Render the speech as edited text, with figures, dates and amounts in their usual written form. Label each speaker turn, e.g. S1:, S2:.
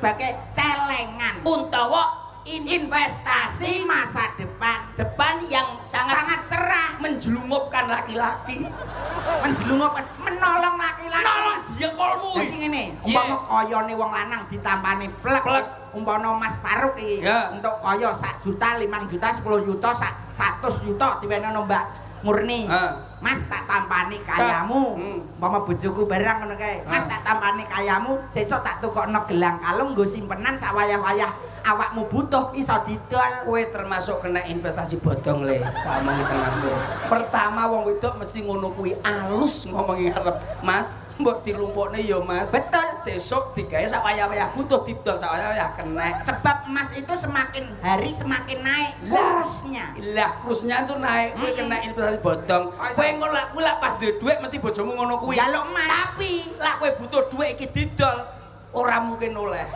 S1: sebagai celengan
S2: utawa
S1: investasi masa depan
S2: yang sangat
S1: cerah,
S2: menjelungupkan laki-laki,
S1: menolong laki-laki.
S2: nolong dia kolmu.
S1: Jadi ngene, umpama kayane wong lanang ditampani plek, umpama Mas Faruk iki untuk kaya 1 juta, 5 juta, 10 juta, 100 juta diwenono Mbak Murni. Mas tak tampani kayamu. Umpama bojoku barang ngono kae. Mas tak tampani kayamu, sesuk tak tukokno gelang kalung nggo simpenan sak wayah-wayah awakmu butuh iso didol.
S2: Kowe termasuk kena investasi bodong le. Tak omongi tenang kowe. Pertama wong wedok mesti ngono kuwi alus ngomongi ngarep. Mas, mbok dilumpukne ya Mas.
S1: Betul.
S2: Sesuk digawe sak wayah-wayah butuh didol sak wayah-wayah kena.
S1: Sebab emas itu semakin hari semakin naik kursnya.
S2: Lah kursnya tuh naik, kowe kena investasi bodong. Kowe ngolak-ngolak pas duwe dhuwit mesti bojomu ngono kuwi.
S1: Jaluk emas.
S2: Tapi lah kowe butuh dhuwit iki didol ora mungkin oleh.